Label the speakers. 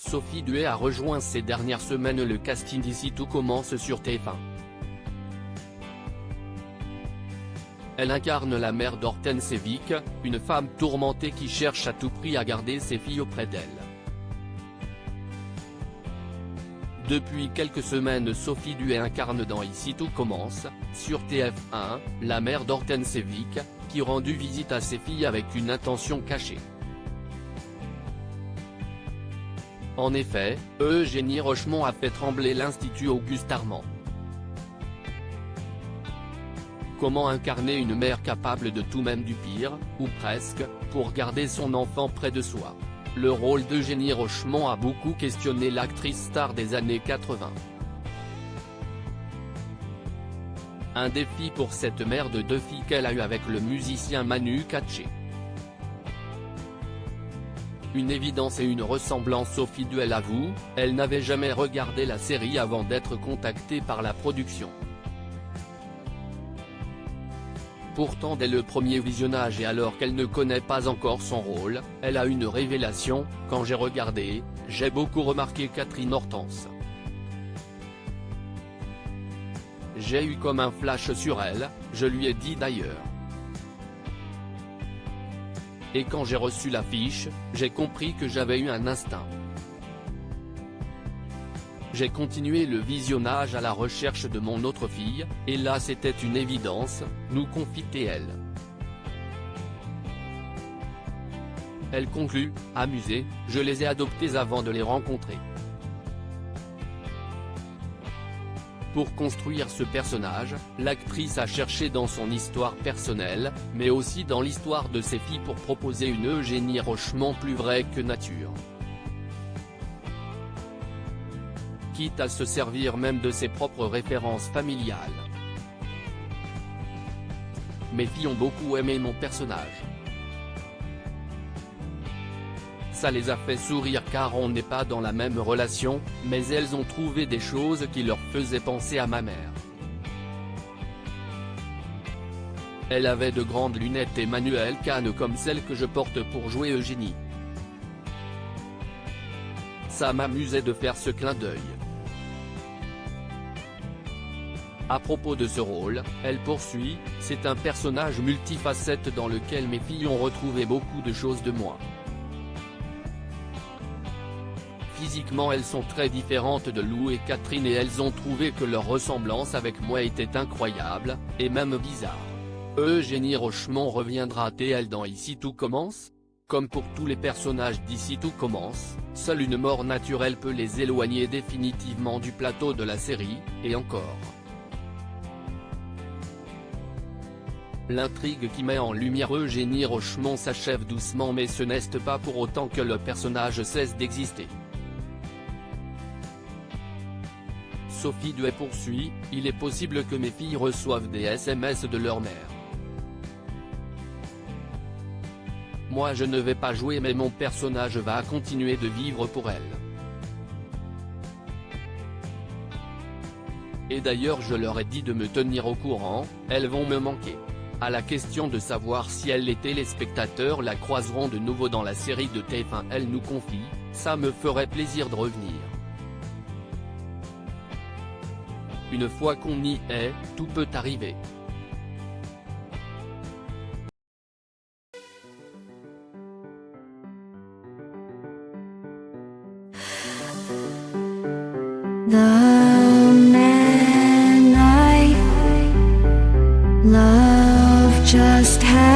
Speaker 1: Sophie Duet a rejoint ces dernières semaines le casting d'Ici Tout Commence sur TF1. Elle incarne la mère d'Hortense et Vic, une femme tourmentée qui cherche à tout prix à garder ses filles auprès d'elle. Depuis quelques semaines, Sophie Duet incarne dans Ici Tout Commence, sur TF1, la mère d'Hortense et Vic, qui rendu visite à ses filles avec une intention cachée. En effet, Eugénie Rochemont a fait trembler l'Institut Auguste Armand. Comment incarner une mère capable de tout, même du pire, ou presque, pour garder son enfant près de soi? Le rôle d'Eugénie Rochemont a beaucoup questionné l'actrice star des années 80. Un défi pour cette mère de deux filles qu'elle a eu avec le musicien Manu Katché. Une évidence et une ressemblance. Sophie Duet l'avoue, elle n'avait jamais regardé la série avant d'être contactée par la production. Pourtant, dès le premier visionnage et alors qu'elle ne connaît pas encore son rôle, elle a une révélation: quand j'ai regardé, j'ai beaucoup remarqué Catherine Hortense. J'ai eu comme un flash sur elle, je lui ai dit d'ailleurs. Et quand j'ai reçu l'affiche, j'ai compris que j'avais eu un instinct. J'ai continué le visionnage à la recherche de mon autre fille, et là c'était une évidence, nous confie-t-elle. Elle conclut, amusée, je les ai adoptées avant de les rencontrer. Pour construire ce personnage, l'actrice a cherché dans son histoire personnelle, mais aussi dans l'histoire de ses filles pour proposer une Eugénie Rochemont plus vraie que nature. Quitte à se servir même de ses propres références familiales. Mes filles ont beaucoup aimé mon personnage. Ça les a fait sourire car on n'est pas dans la même relation, mais elles ont trouvé des choses qui leur faisaient penser à ma mère. Elle avait de grandes lunettes Emmanuel Kahn comme celles que je porte pour jouer Eugénie. Ça m'amusait de faire ce clin d'œil. À propos de ce rôle, elle poursuit, c'est un personnage multifacette dans lequel mes filles ont retrouvé beaucoup de choses de moi. Physiquement elles sont très différentes de Lou et Catherine et elles ont trouvé que leur ressemblance avec moi était incroyable, et même bizarre. Eugénie Rochemont reviendra-t-elle dans Ici Tout Commence? Comme pour tous les personnages d'Ici Tout Commence, seule une mort naturelle peut les éloigner définitivement du plateau de la série, et encore. L'intrigue qui met en lumière Eugénie Rochemont s'achève doucement, mais ce n'est pas pour autant que le personnage cesse d'exister. Sophie Duet poursuit, il est possible que mes filles reçoivent des SMS de leur mère. Moi je ne vais pas jouer mais mon personnage va continuer de vivre pour elle. Et d'ailleurs je leur ai dit de me tenir au courant, elles vont me manquer. À la question de savoir si les téléspectateurs la croiseront de nouveau dans la série de TF1, elle nous confie, ça me ferait plaisir de revenir. Une fois qu'on y est, tout peut arriver.
Speaker 2: The man I love just had